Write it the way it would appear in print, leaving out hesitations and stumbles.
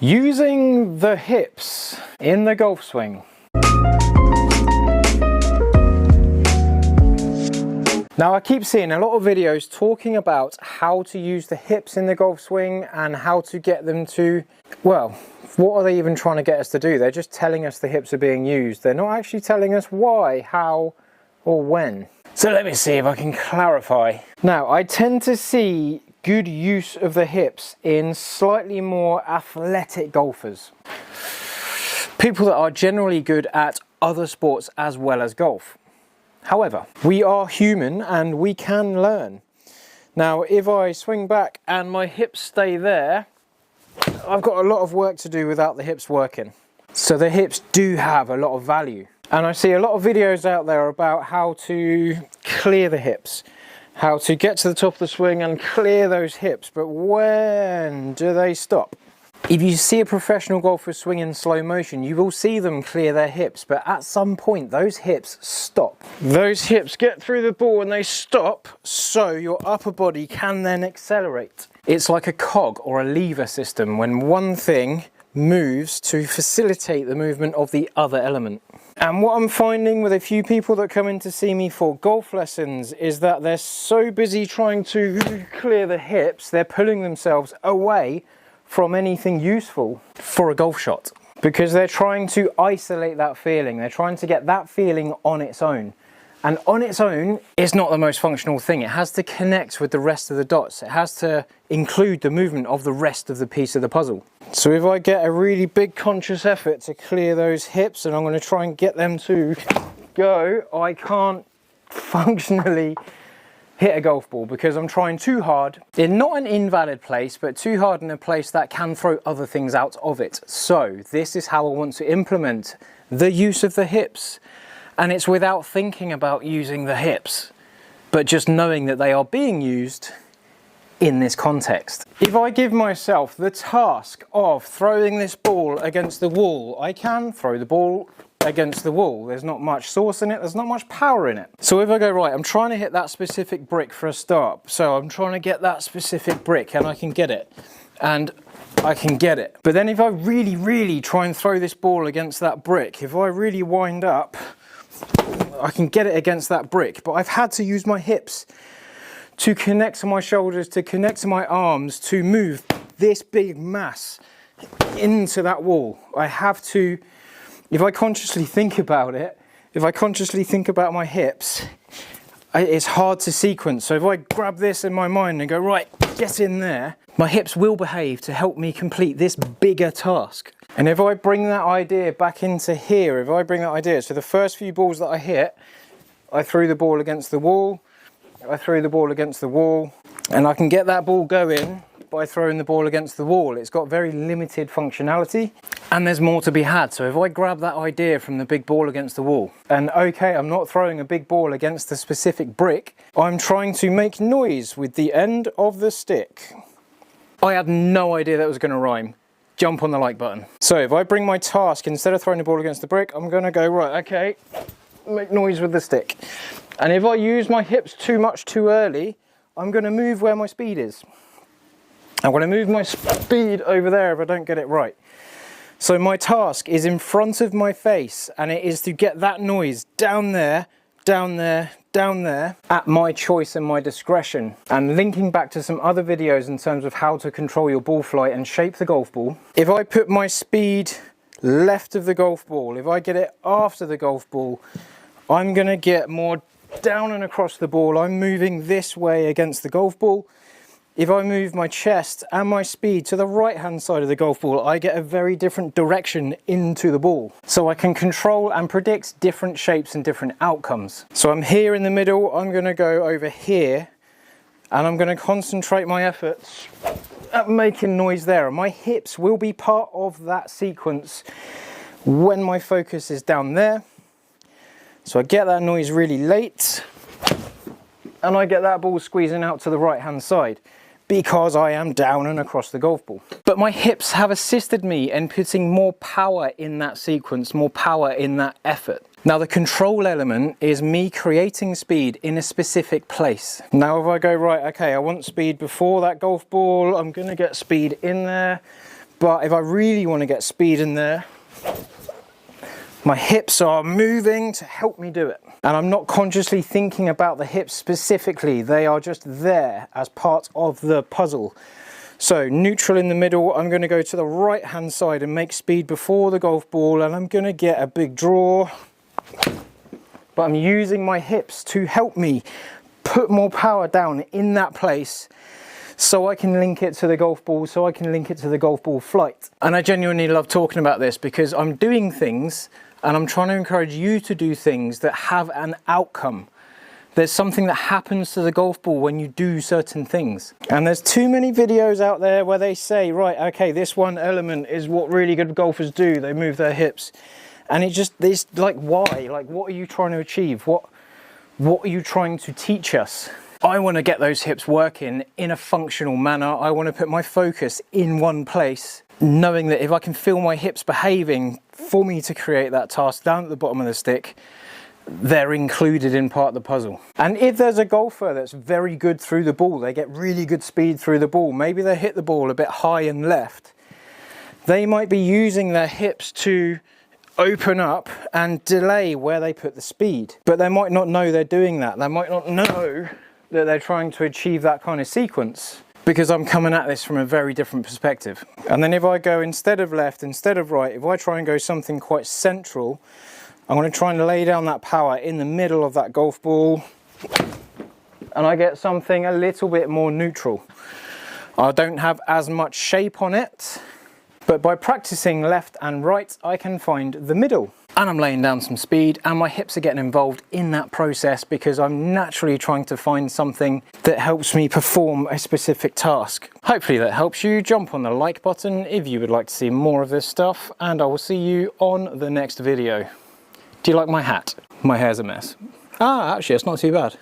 Using the hips in the golf swing. Now I keep seeing a lot of videos talking about how to use the hips in the golf swing and how to get them to, well, what are they even trying to get us to do? They're just telling us the hips are being used. They're not actually telling us why, how, or when. So let me see if I can clarify. Now I tend to see good use of the hips in slightly more athletic golfers. People that are generally good at other sports as well as golf. However, we are human and we can learn. Now, if I swing back and my hips stay there, I've got a lot of work to do without the hips working. So the hips do have a lot of value. And I see a lot of videos out there about how to clear the hips, how to get to the top of the swing and clear those hips, but when do they stop? If you see a professional golfer swing in slow motion, you will see them clear their hips, but at some point those hips stop. Those hips get through the ball and they stop, so your upper body can then accelerate. It's like a cog or a lever system when one thing moves to facilitate the movement of the other element. And what I'm finding with a few people that come in to see me for golf lessons is that they're so busy trying to clear the hips, they're pulling themselves away from anything useful for a golf shot, because they're trying to isolate that feeling. They're trying to get that feeling on its own, and on its own is not the most functional thing. It has to connect with the rest of the dots. It has to include the movement of the rest of the piece of the puzzle. So if I get a really big conscious effort to clear those hips and I'm going to try and get them to go, I can't functionally hit a golf ball because I'm trying too hard in not an invalid place, but too hard in a place that can throw other things out of it. So this is how I want to implement the use of the hips, and it's without thinking about using the hips, but just knowing that they are being used in this context. If I give myself the task of throwing this ball against the wall, I can throw the ball against the wall. There's not much source in it, there's not much power in it. So if I go, right, I'm trying to hit that specific brick for a start, so I'm trying to get that specific brick and I can get it, and I can get it. But then if I really try and throw this ball against that brick, if I really wind up, I can get it against that brick, but I've had to use my hips to connect to my shoulders, to connect to my arms, to move this big mass into that wall. I have to, if I consciously think about it, if I consciously think about my hips, it's hard to sequence. So if I grab this in my mind and go, right, get in there, my hips will behave to help me complete this bigger task. And if I bring that idea back into here, if I bring that idea, so the first few balls that I hit, I threw the ball against the wall, I threw the ball against the wall, and I can get that ball going by throwing the ball against the wall. It's got very limited functionality and there's more to be had. So if I grab that idea from the big ball against the wall, and okay, I'm not throwing a big ball against a specific brick, I'm trying to make noise with the end of the stick. I had no idea that was going to rhyme. Jump on the like button. So if I bring my task, instead of throwing the ball against the brick, I'm going to go, right, okay, make noise with the stick. And if I use my hips too much too early, I'm going to move where my speed is. I'm going to move my speed over there if I don't get it right. So my task is in front of my face, and it is to get that noise down there, down there, down there, at my choice and my discretion. And linking back to some other videos in terms of how to control your ball flight and shape the golf ball, if I put my speed left of the golf ball, if I get it after the golf ball, I'm going to get more down and across the ball. I'm moving this way against the golf ball. If I move my chest and my speed to the right hand side of the golf ball, I get a very different direction into the ball. So I can control and predict different shapes and different outcomes. So I'm here in the middle, I'm going to go over here, and I'm going to concentrate my efforts at making noise there. And my hips will be part of that sequence when my focus is down there. So I get that noise really late, and I get that ball squeezing out to the right hand side, because I am down and across the golf ball. But my hips have assisted me in putting more power in that sequence, more power in that effort. Now the control element is me creating speed in a specific place. Now if I go, right, okay, I want speed before that golf ball, I'm gonna get speed in there, But if I really want to get speed in there, my hips are moving to help me do it. And I'm not consciously thinking about the hips specifically. They are just there as part of the puzzle. So neutral in the middle, I'm going to go to the right hand side and make speed before the golf ball, and I'm going to get a big draw. But I'm using my hips to help me put more power down in that place so I can link it to the golf ball, so I can link it to the golf ball flight. And I genuinely love talking about this because I'm doing things and I'm trying to encourage you to do things that have an outcome. There's something that happens to the golf ball when you do certain things. And there's too many videos out there where they say, right, okay, this one element is what really good golfers do. They move their hips. And it's like, why? Like, what are you trying to achieve? What are you trying to teach us? I want to get those hips working in a functional manner. I want to put my focus in one place, knowing that if I can feel my hips behaving for me to create that task down at the bottom of the stick, they're included in part of the puzzle. And if there's a golfer that's very good through the ball, they get really good speed through the ball, maybe they hit the ball a bit high and left, they might be using their hips to open up and delay where they put the speed. But they might not know they're doing that. They might not know that they're trying to achieve that kind of sequence, because I'm coming at this from a very different perspective. And then if I go instead of left, instead of right, if I try and go something quite central, I'm going to try and lay down that power in the middle of that golf ball, and I get something a little bit more neutral. I don't have as much shape on it, but by practicing left and right, I can find the middle. And I'm laying down some speed, and my hips are getting involved in that process because I'm naturally trying to find something that helps me perform a specific task. Hopefully that helps you. Jump on the like button if you would like to see more of this stuff, and I will see you on the next video. Do you like my hat? My hair's a mess. Actually, it's not too bad.